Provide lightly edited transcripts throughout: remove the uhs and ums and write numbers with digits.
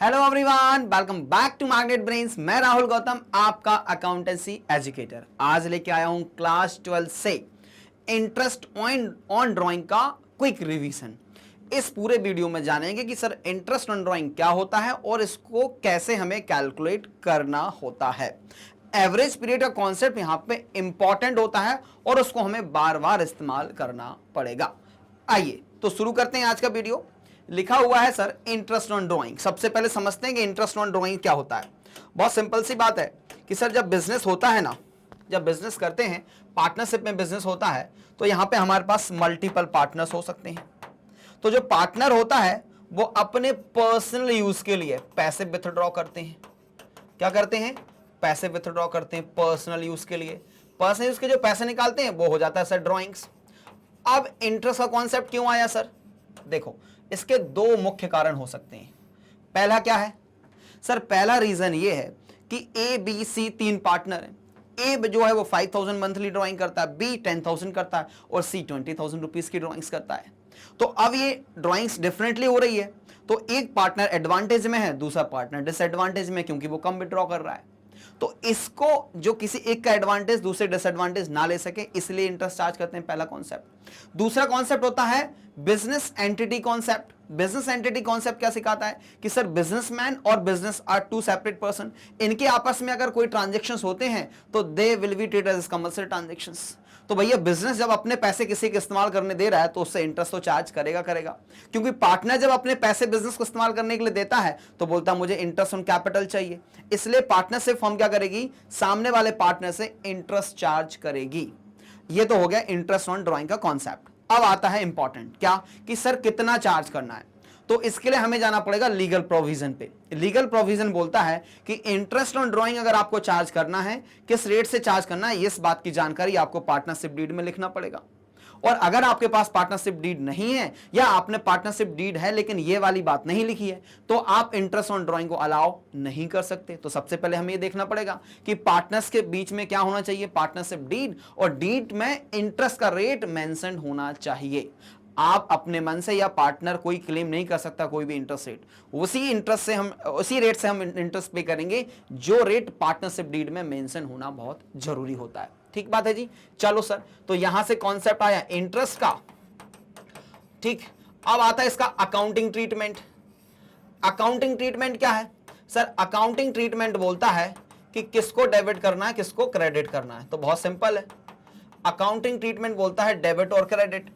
Hello everyone, welcome back to Magnet Brains. मैं राहुल गौतम, आपका accountancy educator. आज लेके आया हूं क्लास 12 से इंटरेस्ट ऑन ड्राइंग का क्विक रिवीजन। इस पूरे वीडियो में जानेंगे कि सर इंटरेस्ट ऑन ड्राइंग क्या होता है और इसको कैसे हमें कैलकुलेट करना होता है। एवरेज पीरियड का कॉन्सेप्ट यहां पे इंपॉर्टेंट होता है और उसको हमें बार बार इस्तेमाल करना पड़ेगा। आइए तो शुरू करते हैं आज का वीडियो। लिखा हुआ है सर इंटरेस्ट ऑन ड्राइंग। सबसे पहले समझते हैं कि इंटरेस्ट ऑन ड्राइंग क्या होता है। बहुत सिंपल सी बात है कि सर जब बिजनेस होता है ना, जब बिजनेस करते हैं, पार्टनरशिप में बिजनेस होता है, तो यहां पे हमारे पास मल्टीपल पार्टनर्स हो सकते हैं। तो जो पार्टनर होता है वो अपने पर्सनल यूज के लिए पैसे विथड्रॉ करते हैं। क्या करते हैं? पैसे विथड्रॉ करते हैं पर्सनल यूज के लिए। पर्सनल यूज के जो पैसे निकालते हैं वो हो जाता है सर ड्राइंग्स। अब इंटरेस्ट का कॉन्सेप्ट क्यों आया सर? देखो, इसके दो मुख्य कारण हो सकते हैं। पहला क्या है सर? पहला रीजन ये है कि ए बी सी तीन पार्टनर हैं। ए जो है वो 5,000 मंथली ड्राइंग करता है, बी 10,000 करता है और सी 20,000 रुपीज की ड्राइंग्स करता है। तो अब ये ड्राइंग्स डिफरेंटली हो रही है, तो एक पार्टनर एडवांटेज में है, दूसरा पार्टनर डिसएडवांटेज में, क्योंकि वो कम विड्रॉ कर रहा है। तो इसको जो किसी एक का एडवांटेज दूसरे डिसएडवांटेज ना ले सके, इसलिए इंटरेस्ट चार्ज करते हैं। पहला कॉन्सेप्ट। दूसरा कॉन्सेप्ट होता है business entity concept. Business entity concept क्या सिखाता है कि सर बिजनेसमैन और business are two separate person. इनके आपस में अगर कोई ट्रांजेक्शंस होते हैं तो they will be treated as commercial transactions. तो भैया बिजनेस जब अपने पैसे किसी के इस्तेमाल करने दे रहा है तो उससे इंटरेस्ट तो चार्ज करेगा करेगा, क्योंकि पार्टनर जब अपने पैसे बिजनेस को इस्तेमाल करने के लिए देता है तो बोलता है मुझे इंटरेस्ट ऑन कैपिटल चाहिए। इसलिए पार्टनरशिप फर्म क्या करेगी? सामने वाले पार्टनर से इंटरेस्ट चार्ज करेगी। ये तो हो गया इंटरेस्ट ऑन ड्राइंग का कॉन्सेप्ट। अब आता है इंपॉर्टेंट, क्या कि सर कितना चार्ज करना है। तो इसके लिए हमें जाना पड़ेगा लीगल प्रोविजन पे। लीगल प्रोविजन बोलता है कि इंटरेस्ट ऑन ड्राइंग अगर आपको चार्ज करना है, किस रेट से चार्ज करना है, इस बात की जानकारी आपको पार्टनरशिप डीड में लिखना पड़ेगा। और अगर आपके पास पार्टनरशिप डीड नहीं है या आपने पार्टनरशिप डीड है लेकिन ये वाली बात नहीं लिखी है, तो आप इंटरेस्ट ऑन ड्राइंग को अलाउ नहीं कर सकते। तो सबसे पहले हमें ये देखना पड़ेगा कि पार्टनर्स के बीच में क्या होना चाहिए, पार्टनरशिप डीड, और डीड में इंटरेस्ट का रेट मेंशन होना चाहिए। आप अपने मन से या पार्टनर कोई क्लेम नहीं कर सकता कोई भी इंटरेस्ट रेट। उसी रेट से हम इंटरेस्ट पे करेंगे जो रेट पार्टनरशिप डीड में मेंशन होना बहुत जरूरी होता है। ठीक बात है जी। चलो सर, तो यहां से कॉन्सेप्ट आया इंटरेस्ट का। ठीक, अब आता है इसका अकाउंटिंग ट्रीटमेंट। अकाउंटिंग ट्रीटमेंट क्या है सर? अकाउंटिंग ट्रीटमेंट बोलता है कि किसको डेबिट करना है, किसको क्रेडिट करना है। तो बहुत सिंपल है, अकाउंटिंग ट्रीटमेंट बोलता है डेबिट और क्रेडिट।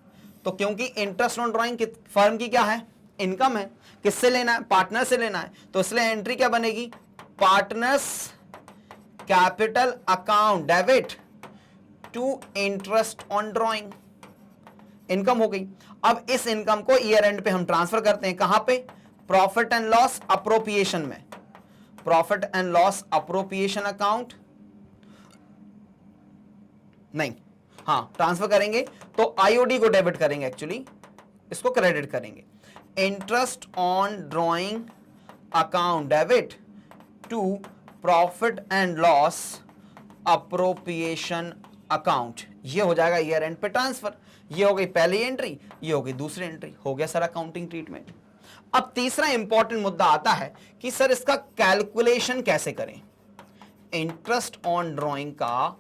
तो क्योंकि इंटरेस्ट ऑन ड्राइंग फर्म की क्या है? इनकम है। किससे लेना है? पार्टनर से लेना है। तो इसलिए एंट्री क्या बनेगी? Partners capital account debit to interest on drawing. Income हो गई। अब इस इनकम को ईयर एंड पे हम ट्रांसफर करते हैं। कहां पे? प्रॉफिट एंड लॉस अप्रोप्रिएशन में। Profit and loss appropriation account नहीं, हाँ ट्रांसफर करेंगे तो आईओडी को डेबिट करेंगे, एक्चुअली इसको क्रेडिट करेंगे। Interest on drawing account debit to profit and loss appropriation account. ये हो जाएगा ईयर एंड पे ट्रांसफर। ये हो गई पहली एंट्री, ये हो गई दूसरी एंट्री। हो गया सर अकाउंटिंग ट्रीटमेंट। अब तीसरा इंपॉर्टेंट मुद्दा आता है कि सर इसका कैलकुलेशन कैसे करें। इंटरेस्ट ऑन ड्राइंग का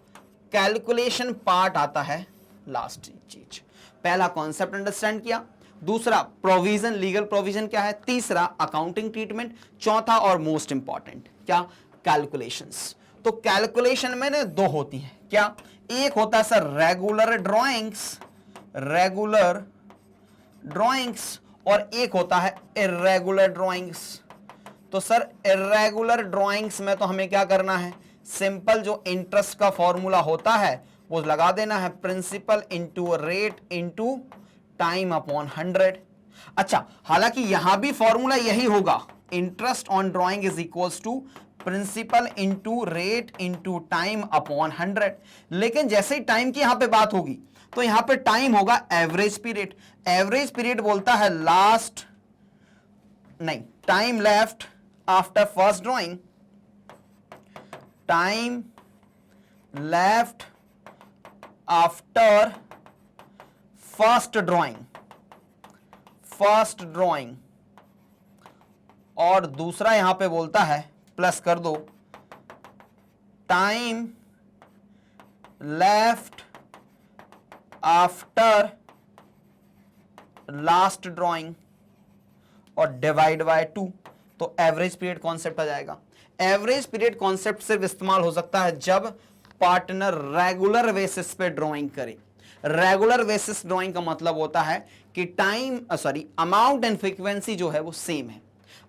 कैलकुलेशन पार्ट आता है लास्ट चीज। पहला कॉन्सेप्ट अंडरस्टैंड किया, दूसरा प्रोविजन, लीगल प्रोविजन क्या है, तीसरा अकाउंटिंग ट्रीटमेंट, चौथा और मोस्ट इंपॉर्टेंट क्या? कैलकुलेशंस। तो कैलकुलेशन में ना दो होती हैं। क्या? एक होता है sir regular drawings, regular drawings, और एक होता है इर्रेगुलर ड्राइंग्स। तो सर इर्रेगुलर ड्राइंग्स में तो हमें क्या करना है? सिंपल जो इंटरेस्ट का फॉर्मूला होता है वो लगा देना है, principal into rate into time upon 100। अच्छा, हालांकि यहां भी फॉर्मूला यही होगा, interest on drawing is equals to principal into rate into time upon 100। लेकिन जैसे ही टाइम की यहां पे बात होगी तो यहां पे टाइम होगा एवरेज पीरियड। एवरेज पीरियड बोलता है लास्ट, नहीं, time left after first drawing, time left after first drawing और दूसरा यहां पे बोलता है प्लस कर दो time left after last drawing और डिवाइड बाय 2, तो एवरेज पीरियड कॉन्सेप्ट आ जाएगा। एवरेज पीरियड कॉन्सेप्ट सिर्फ इस्तेमाल हो सकता है जब पार्टनर रेगुलर बेसिस पे ड्राइंग करे। रेगुलर बेसिस ड्राइंग का मतलब होता है कि अमाउंट एंड फ्रीक्वेंसी जो है वो सेम है।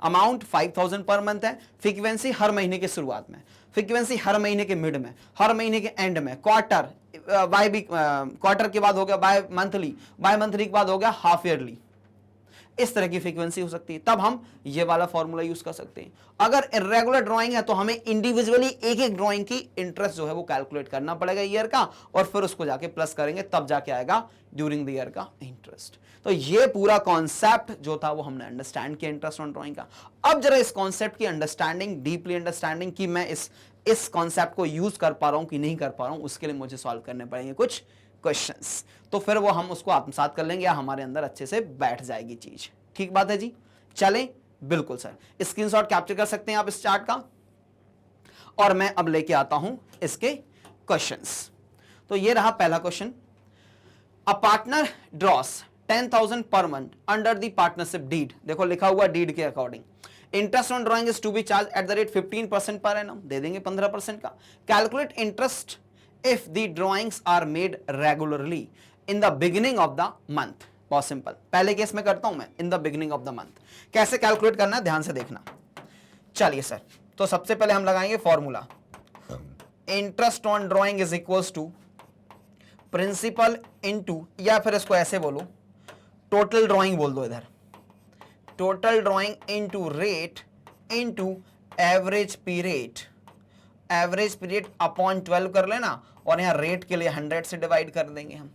अमाउंट 5000 पर मंथ है, फ्रीक्वेंसी हर महीने के शुरुआत में, फ्रीक्वेंसी हर महीने के मिड में, हर महीने के एंड में, क्वार्टर के बाद हो गया बाय मंथली के बाद हो गया हाफ ईयरली। इस तरह की फ्रीक्वेंसी हो सकती है, तब हम ये वाला फॉर्मूला यूज कर सकते हैं। अगर इरेगुलर ड्राइंग है तो हमें इंडिविजुअली एक एक ड्राइंग की इंटरेस्ट जो है वो कैलकुलेट करना पड़ेगा ईयर का, और फिर उसको जाके प्लस करेंगे, तब जाके आएगा ड्यूरिंग द ईयर का इंटरेस्ट। तो ये पूरा कॉन्सेप्ट जो था वो हमने अंडरस्टैंड किया इंटरेस्ट ऑन ड्राइंग का। अब जरा इस कॉन्सेप्ट की अंडरस्टैंडिंग, डीपली अंडरस्टैंडिंग कि मैं इस कॉन्सेप्ट को यूज कर पा रहा हूं कि नहीं कर पा रहा हूं, उसके लिए मुझे सॉल्व करने पड़ेंगे कुछ क्वेश्चंस। तो फिर वो हम उसको आत्मसात कर लेंगे या हमारे अंदर अच्छे से बैठ जाएगी चीज। ठीक बात है जी, चलें। बिल्कुल सर, स्क्रीनशॉट कैप्चर कर सकते हैं आप इस चार्ट का, और मैं अब लेके आता हूं इसके क्वेश्चंस। तो ये रहा पहला question. A partner draws 10,000 per month under the partnership deed. देखो लिखा हुआ डीड के according. Interest on drawing is to be charged at the rate 15% per annum, दे देंगे 15% का। Calculate interest if the drawings are made regularly in the beginning of the month. बहुत simple, पहले case में करता हूं मैं in the beginning of the month. कैसे कैलकुलेट करना है ध्यान से देखना। चलिए सर, तो सबसे पहले हम लगाएंगे formula. Interest on drawing is equals to principal into, या फिर इसको ऐसे बोलो टोटल ड्राइंग बोल दो इधर, total drawing into rate into average period. Average period upon 12 कर लेना, और यहां रेट के लिए 100 से डिवाइड कर देंगे हम।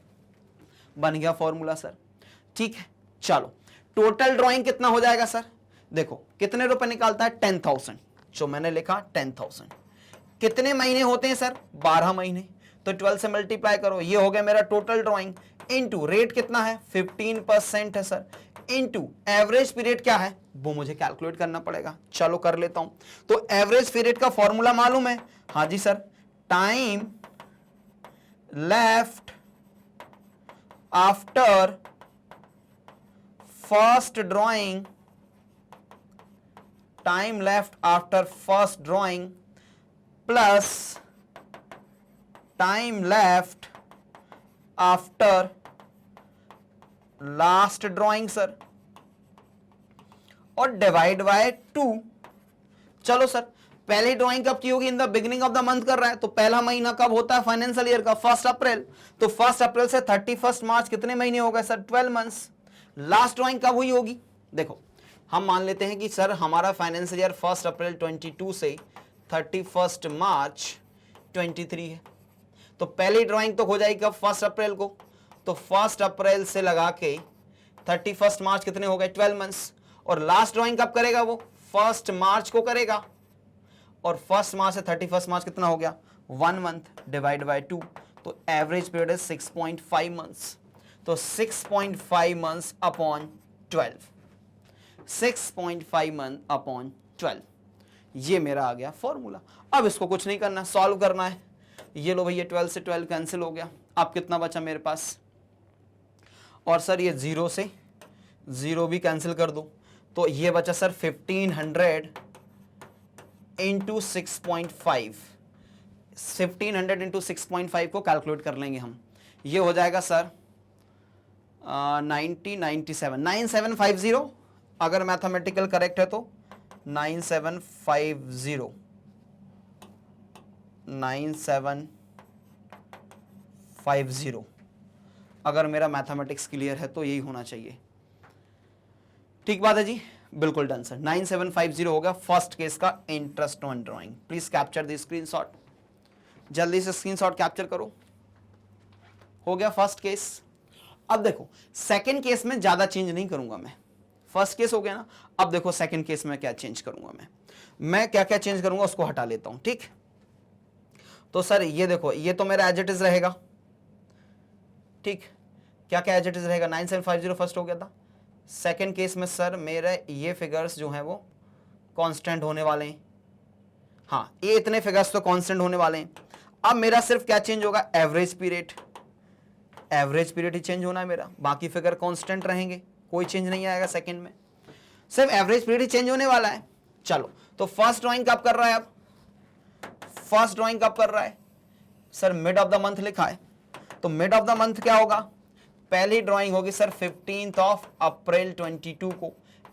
बन गया फॉर्मूला सर। ठीक है, चलो टोटल ड्राइंग कितना हो जाएगा सर? देखो कितने रुपए निकालता है? 10,000, जो मैंने लिखा 10,000। कितने महीने होते हैं सर? 12 महीने। तो 12 से मल्टीप्लाई करो, ये हो गया मेरा टोटल ड्राइंग। इनटू रेट कितना है? 15% है सर। इनटू एवरेज पीरियड क्या है वो मुझे कैलकुलेट करना पड़ेगा। चलो कर लेता हूं। तो एवरेज पीरियड का फॉर्मूला मालूम है? हाँ जी sir, time left after first drawing, time left after first drawing plus time left after last drawing sir, और डिवाइड बाय 2। चलो सर, पहली ड्राइंग कब की होगी? In the beginning of the month कर रहा है, तो पहला महीना कब होता है फाइनेंशियल ईयर का? 1 अप्रैल। तो 1 अप्रैल से 31 मार्च कितने महीने हो गए सर? 12 मंथ्स। लास्ट ड्राइंग कब हुई होगी? देखो हम मान लेते हैं कि सर हमारा फाइनेंशियल ईयर 1 अप्रैल 22 से 31 मार्च 23 है, तो पहली ड्राइंग तो हो जाएगी कब? 1 अप्रैल को। तो 1 अप्रैल से लगा के 31 मार्च कितने हो गए? 12 मंथ्स। और लास्ट ड्राइंग कब करेगा वो? 1 मार्च को करेगा, और 1 मार्च से 31 मार्च कितना हो गया? 1 मंथ डिवाइड बाय 2। तो एवरेज पीरियड है 6.5 मंथ्स। तो 6.5 मंथ्स अपॉन 12, 6.5 मंथ अपॉन 12, ये मेरा आ गया फॉर्मूला। अब इसको कुछ नहीं करना, सॉल्व करना है। ये लो भैया, 12 से 12 कैंसिल हो गया। अब कितना बचा मेरे पास? और सर ये 0 से 0 भी कैंसिल कर दो, तो ये बचा सर 1500 इंटू 6.5। 1500 इंटू 6.5 को कैलकुलेट कर लेंगे हम। ये हो जाएगा सर 9750, अगर मैथमेटिकल करेक्ट है तो 9750, 9750। अगर मेरा मैथमेटिक्स क्लियर है तो यही होना चाहिए। ठीक बात है जी, बिल्कुल डन सर। 9750 होगा फर्स्ट केस का interest on drawing. Please capture the screenshot, जल्दी से स्क्रीनशॉट कैप्चर करो। हो गया फर्स्ट केस। अब देखो सेकंड केस में ज्यादा चेंज नहीं करूंगा मैं। फर्स्ट केस हो गया ना, अब देखो सेकंड केस में क्या चेंज करूंगा मैं क्या क्या चेंज करूंगा उसको हटा लेता हूं। ठीक, तो सर ये देखो, ये तो मेरा एज इट इज रहेगा। ठीक, क्या क्या एज इट इज रहेगा? 9750 फर्स्ट हो गया था। सेकंड केस में सर मेरा ये फिगर्स जो है वो कांस्टेंट होने वाले हैं। हाँ, ये इतने फिगर्स तो कांस्टेंट होने वाले हैं। अब मेरा सिर्फ क्या चेंज होगा, एवरेज पीरियड, एवरेज पीरियड ही चेंज होना है मेरा, बाकी फिगर कांस्टेंट रहेंगे, कोई चेंज नहीं आएगा सेकंड में, सिर्फ एवरेज पीरियड ही चेंज होने वाला है। चलो, तो फर्स्ट ड्राइंग कब कर रहा है, अब फर्स्ट ड्राइंग कब कर रहा है sir, mid of the month लिखा है, तो मिड ऑफ द मंथ क्या होगा, पहली ड्राइंग होगी सर 15 अप्रैल 22 को,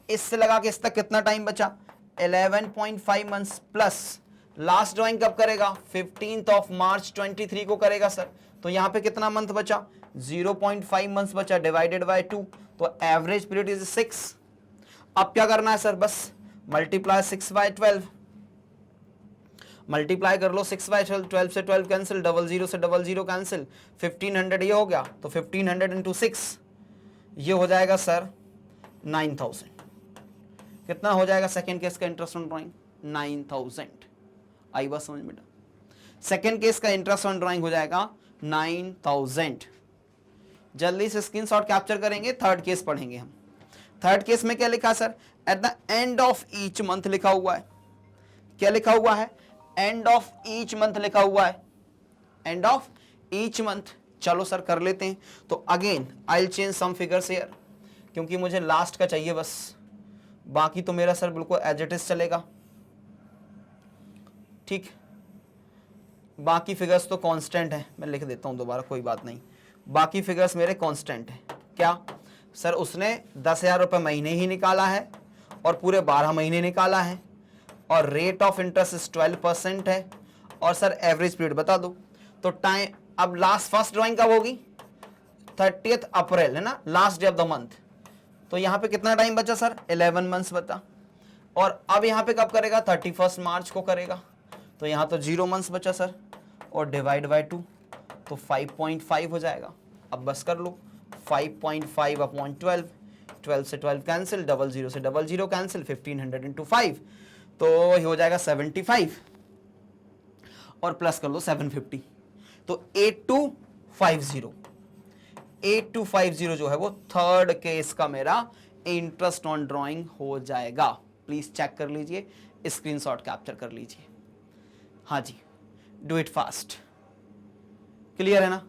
इससे लगा के इस तक कितना टाइम बचा, 11.5 मंथ्स, प्लस लास्ट ड्राइंग कब करेगा, 15 मार्च 23 को करेगा सर, तो यहां पे कितना मंथ बचा, 0.5 मंथ्स बचा, डिवाइडेड बाय 2, तो एवरेज पीरियड इज 6। अब क्या करना है सर, बस मल्टीप्लाई 6/12, मल्टीप्लाई कर लो 6/12, 12 से 12 कैंसिल, 00 से 00 कैंसिल, 1500 ये हो गया, तो 1500 इंटू 6 ये हो जाएगा सर 9000। कितना हो जाएगा सेकेंड केस का इंटरेस्ट ऑन ड्राइंग, 9000। आई बात समझ बेटा, सेकेंड केस का इंटरेस्ट ऑन ड्राइंग हो जाएगा 9000। जल्दी से स्क्रीनशॉट कैप्चर करेंगे, थर्ड केस पढ़ेंगे हम। थर्ड केस में क्या लिखा sir, at the end of each month लिखा हुआ है, क्या लिखा हुआ है, एंड ऑफ ईच मंथ लिखा हुआ है, एंड ऑफ ईच मंथ। चलो सर कर लेते हैं, तो again I will change some figures here, क्योंकि मुझे लास्ट का चाहिए बस, बाकी तो मेरा सर बिल्कुल एज इट इज चलेगा, ठीक, बाकी फिगर्स तो कांस्टेंट है, मैं लिख देता हूं दोबारा, कोई बात नहीं, बाकी फिगर्स मेरे कांस्टेंट है। क्या सर, उसने 10,000 रुपये महीने ही निकाला है और पूरे 12 महीने निकाला है, और रेट ऑफ इंटरेस्ट 12% है, और सर एवरेज पीरियड बता दो, तो टाइम, अब लास्ट फर्स्ट ड्राइंग कब होगी, 30 अप्रैल है ना, last day of the month, तो यहाँ पे कितना टाइम बचा सर, 11 मंथ्स बता, और अब यहाँ पे कब करेगा, 31 मार्च को करेगा, तो यहाँ तो 0 मंथ्स बचा सर, और डिवाइड बाय 2, तो 5.5 हो जाएगा। अब बस कर लो, 5.5 अपॉन 12, 12 से 12 कैंसिल, 00 से 00 कैंसिल, 1500 इंटू 5, तो ये हो जाएगा 75, और प्लस कर लो 750, तो 8250 जो है वो थर्ड केस का मेरा इंटरेस्ट ऑन ड्राइंग हो जाएगा। प्लीज चेक कर लीजिए, स्क्रीनशॉट कैप्चर कर लीजिए। हाँ जी, डू इट फास्ट। क्लियर है ना,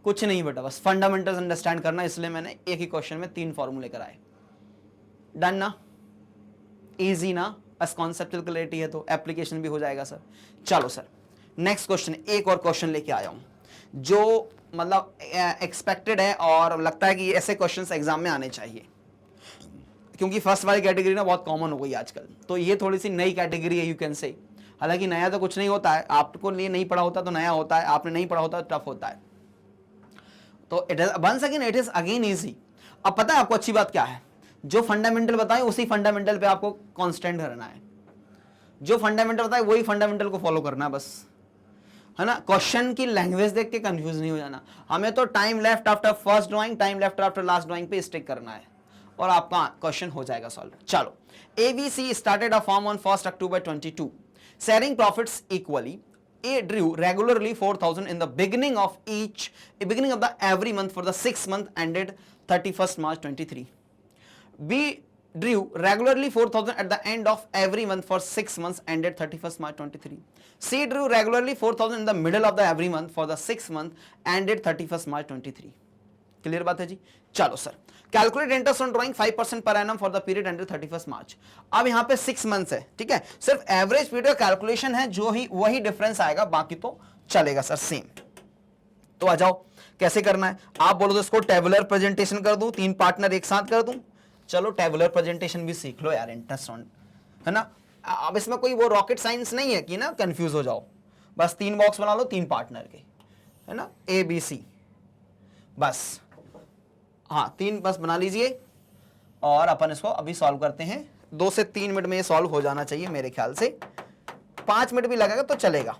कुछ नहीं बेटा, बस फंडामेंटल्स अंडरस्टैंड करना, इसलिए मैंने एक ही क्वेश्चन में 3 फॉर्मूले कराए। डन ना, इजी ना, बस कॉन्सेप्चुअल क्लैरिटी है तो एप्लीकेशन भी हो जाएगा सर। चलो सर, नेक्स्ट क्वेश्चन, एक और क्वेश्चन लेके आया हूं जो मतलब एक्सपेक्टेड है और लगता है कि ऐसे क्वेश्चंस एग्जाम में आने चाहिए, क्योंकि फर्स्ट वाली कैटेगरी ना बहुत कॉमन हो गई आजकल, तो ये थोड़ी सी नई कैटेगरी है, यू कैन से। हालांकि नया तो कुछ नहीं होता है, आपको लिए नहीं पढ़ा होता तो नया होता है, आपने नहीं पढ़ा होता तो टफ होता है, तो it is once again it is again easy. अब पता है आपको अच्छी बात क्या है, जो फंडामेंटल बताए उसी फंडामेंटल पे आपको कांस्टेंट रहना है, जो फंडामेंटल बताए वही फंडामेंटल को फॉलो करना है बस, है ना। क्वेश्चन की लैंग्वेज देख के कंफ्यूज नहीं हो जाना, हमें तो time left after first drawing, time left after last drawing पे स्टिक करना है और आपका क्वेश्चन हो जाएगा सॉल्व। चलो, ABC started a firm on 1st October 22, sharing profits equally. A drew regularly 4,000 in the beginning of the every month for the 6 month ended 31st March 23. B drew regularly 4,000 at the end of every month for 6 months ended 31st March 23. C drew regularly 4,000 in the middle of the every month for the 6 month ended 31st March 23. Clear बात है जी। चलो sir, calculate interest on drawing 5% per annum for the period ended 31st मार्च। अब यहाँ पे 6 months है, ठीक है, सिर्फ एवरेज पीरियड का कैलकुलेशन है, जो ही वही डिफरेंस आएगा, बाकी तो चलेगा सर सेम। तो आ जाओ, कैसे करना है, आप बोलो तो इसको टेबुलर प्रेजेंटेशन कर दूं, 3 पार्टनर एक साथ कर दूं। चलो टेबुलर प्रेजेंटेशन भी सीख लो यार, इंटरेस्ट ऑन, है ना। अब इसमें कोई वो रॉकेट साइंस नहीं है कि ना कंफ्यूज हो जाओ, बस 3 बॉक्स बना लो 3 पार्टनर के, है ना, ABC, बस हाँ 3 बस बना लीजिए, और अपन इसको अभी सॉल्व करते हैं। 2 से 3 मिनट में ये सॉल्व हो जाना चाहिए मेरे ख्याल से, 5 मिनट भी लगेगा तो चलेगा।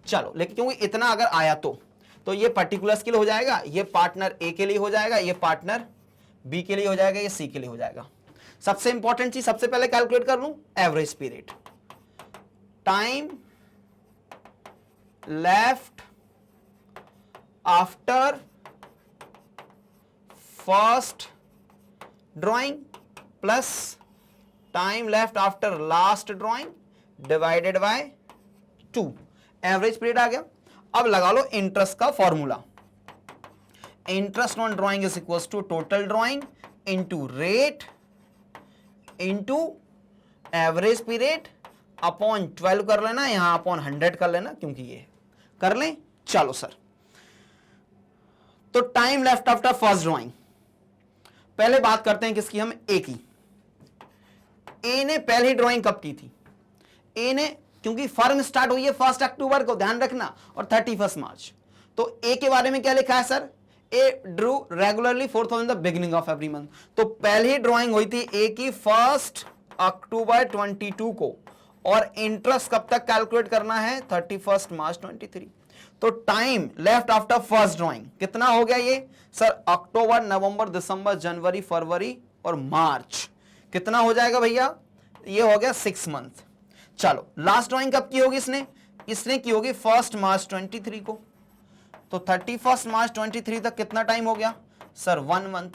चलो, लेकिन क्योंकि इतना अगर आया तो ये पर्टिकुलर्स के लिए हो जाएगा, ये पार्टनर A के लिए हो जाएगा, ये पार्टनर B के लिए हो जाएगा, ये C के लिए हो जाएगा। सबसे इंपॉर्टेंट चीज सबसे पहले कैलकुलेट कर लूं, average period, time left after first drawing plus time left after last drawing divided by 2, average period आ गया। अब लगा लो इंटरेस्ट का formula, interest on drawing is equal to total drawing into rate into average period upon 12 कर लेना, यहां upon 100 कर लेना, क्योंकि ये कर लें। चलो सर, तो time left after first drawing, पहले बात करते हैं किसकी, हम ए की। ए ने पहली ड्राइंग कब की थी? ए ने, क्योंकि फर्म स्टार्ट हुई है 1 अक्टूबर को, ध्यान रखना, और 31 मार्च। तो ए के बारे में क्या लिखा है sir? A Drew regularly 4,000 the beginning of every month. तो पहली ड्राइंग हुई थी ए की 1 अक्टूबर 22 को, और इंटरेस्ट कब तक कैलकुलेट करना है? 31 मार्च 23। तो time left after first drawing कितना हो गया ये सर? अक्टूबर, नवंबर, दिसंबर, जनवरी, फरवरी और मार्च। कितना हो जाएगा भैया? ये हो गया 6 मंथ। चलो, लास्ट ड्राइंग कब की होगी इसने? इसने की होगी 1 मार्च 23 को। तो 31 मार्च 23 तक कितना टाइम हो गया सर? 1 मंथ।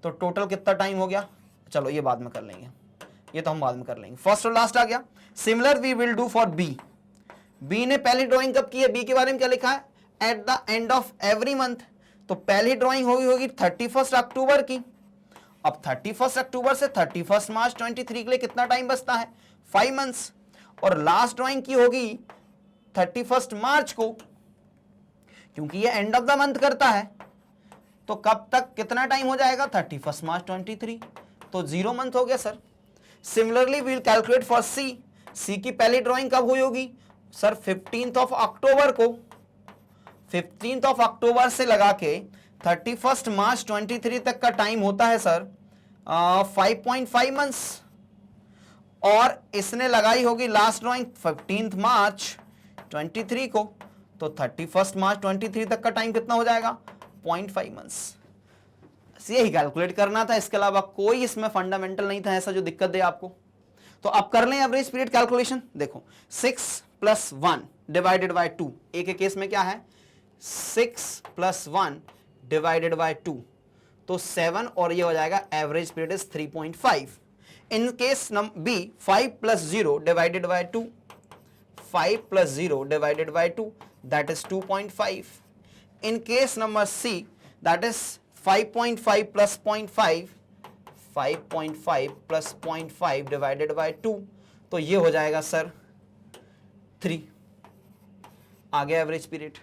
तो टोटल कितना टाइम हो गया? चलो ये बाद में कर लेंगे, ये तो हम बाद में कर लेंगे। फर्स्ट और लास्ट आ गया। Similar we will do for B. B ने पहली ड्राइंग कब की है? बी के बारे में क्या लिखा है? At the end of every month. तो पहली ड्राइंग होगी 31 अक्टूबर की। अब 31 अक्टूबर से 31 मार्च 23 के लिए कितना टाइम बचता है? 5 मंथ्स। और लास्ट ड्राइंग की होगी 31 मार्च को, क्योंकि ये एंड ऑफ द मंथ करता है। तो कब तक कितना टाइम हो जाएगा? 31 मार्च 23। तो 0 मंथ हो गया sir. Similarly we will calculate for C. C की पहली ड्राइंग कब हुई होगी सर? 15 अक्टूबर को। 15 अक्टूबर से लगा के 31 मार्च 23 तक का टाइम होता है सर 5.5 मंथ्स। और इसने लगाई होगी लास्ट ड्राइंग 15 मार्च 23 को। तो 31 मार्च 23 तक का टाइम कितना हो जाएगा? 0.5 मंथ्स। यही कैलकुलेट करना था, इसके अलावा कोई इसमें फंडामेंटल नहीं था ऐसा जो दिक्कत दे आपको। तो अब कर लें एवरेज पीरियड कैलकुलेशन। देखो 6 + 1 डिवाइडेड बाय 2। ए के केस में क्या है? 6 + 1 डिवाइडेड बाय 2, तो 7, और ये हो जाएगा average period is 3.5। In case B 5 + 0 divided by 2, 5 + 0 divided by 2, that is 2.5. In case number C, that is 5.5 plus 0.5, 5.5 plus 0.5 divided by 2, तो ये हो जाएगा सर 3। आगे एवरेज पीरियड,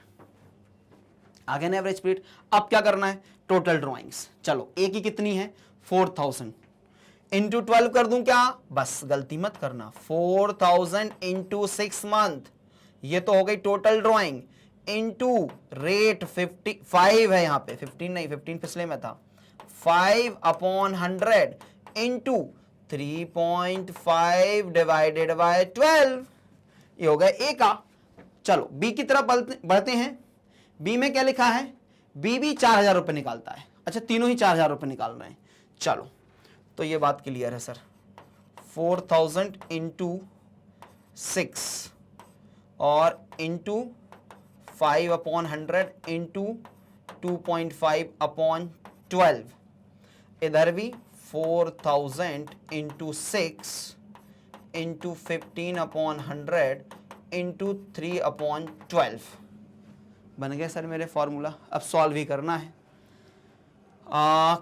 आगे ना एवरेज पीरियड। अब क्या करना है? Total drawings. चलो, ए की कितनी है? 4000 इंटू 12 कर दूं क्या? बस गलती मत करना, 4000 इंटू 6 मंथ, ये तो हो गई टोटल ड्राइंग, इंटू रेट 55 है यहाँ पे, 15 नहीं, 15 पिछले में था, 5/100 इंटू 3.5 डिवाइडेड बाय 12, ये हो गया ए का। चलो बी की तरफ बढ़ते हैं। बी में क्या लिखा है? बी भी 4000 रुपये निकालता है। अच्छा, तीनों ही 4000 रुपये निकाल रहे हैं। चलो, तो ये बात क्लियर है सर। 4000 इंटू 6 और इंटू 5/100 इंटू 2.5/12, इधर भी 4000 इंटू 6 इंटू 15/100 इंटू 3/12 बन गया सर मेरे फॉर्मूला। अब सॉल्व ही करना है।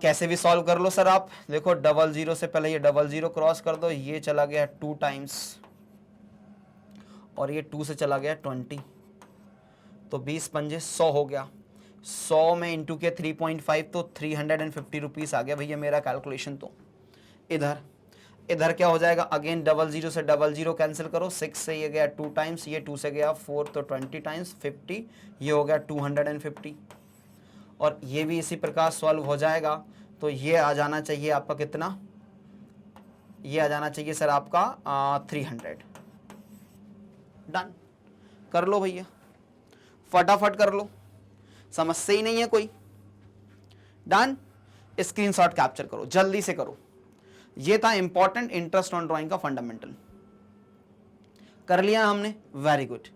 कैसे भी सॉल्व कर लो सर आप। देखो 00 से पहले ये 00 क्रॉस कर दो, ये चला गया 2 टाइम्स और ये 2 से चला गया 20, तो 20 पंजे 100 हो गया। 100 में इंटू के 3.5 तो 350 रुपीज़ आ गया भैया मेरा कैलकुलेशन। तो इधर क्या हो जाएगा? अगेन 00 से 00 कैंसिल करो, 6 से ये गया 2 टाइम्स, ये 2 से गया 4, तो 20 टाइम्स 50, ये हो गया 250, और ये भी इसी प्रकार सॉल्व हो जाएगा। तो ये आ जाना चाहिए आपका कितना? ये आ जाना चाहिए सर आपका 300। डन कर लो भैया, फटाफट कर लो, समस्या ही नहीं है कोई। डन, स्क्रीनशॉट कैप्चर करो, जल्दी से करो। ये था इंपॉर्टेंट इंटरेस्ट ऑन ड्राइंग का फंडामेंटल। कर लिया हमने, वेरी गुड।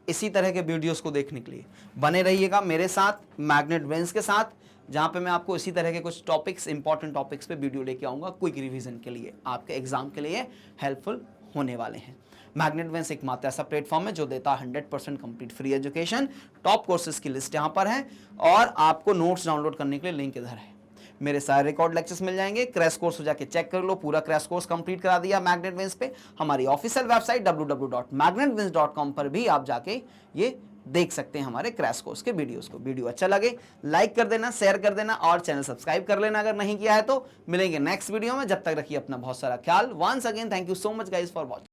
इसी तरह के वीडियोस को देखने के लिए बने रहिएगा मेरे साथ, मैग्नेट ब्रेन्स के साथ। जहाँ पे मैं आपको इसी तरह के कुछ टॉपिक्स, इंपॉर्टेंट टॉपिक्स पे वीडियो लेके आऊँगा क्विक रिवीजन के लिए, आपके एग्जाम के लिए हेल्पफुल होने वाले हैं। मैग्नेट बेंस एक मात्र ऐसा प्लेटफॉर्म है जो देता है 100% complete free education. Top courses की लिस्ट यहाँ पर है और आपको नोट्स डाउनलोड करने के लिए लिंक इधर है। मेरे सारे रिकॉर्ड लेक्चर्स मिल जाएंगे। क्रैश कोर्स हो जाके चेक कर लो, पूरा क्रैश कोर्स कंप्लीट करा दिया मैग्नेट बेंस पे। हमारी ऑफिशियल वेबसाइट www.magnetbeans.com पर भी आप जाके ये देख सकते हैं हमारे क्रैश कोर्स के वीडियोस को। वीडियो अच्छा लगे लाइक कर देना, शेयर कर देना और चैनल सब्सक्राइब कर लेना अगर नहीं किया है तो। मिलेंगे नेक्स्ट वीडियो में, जब तक रखिए अपना बहुत सारा ख्याल। Once again thank you so much guys for watching.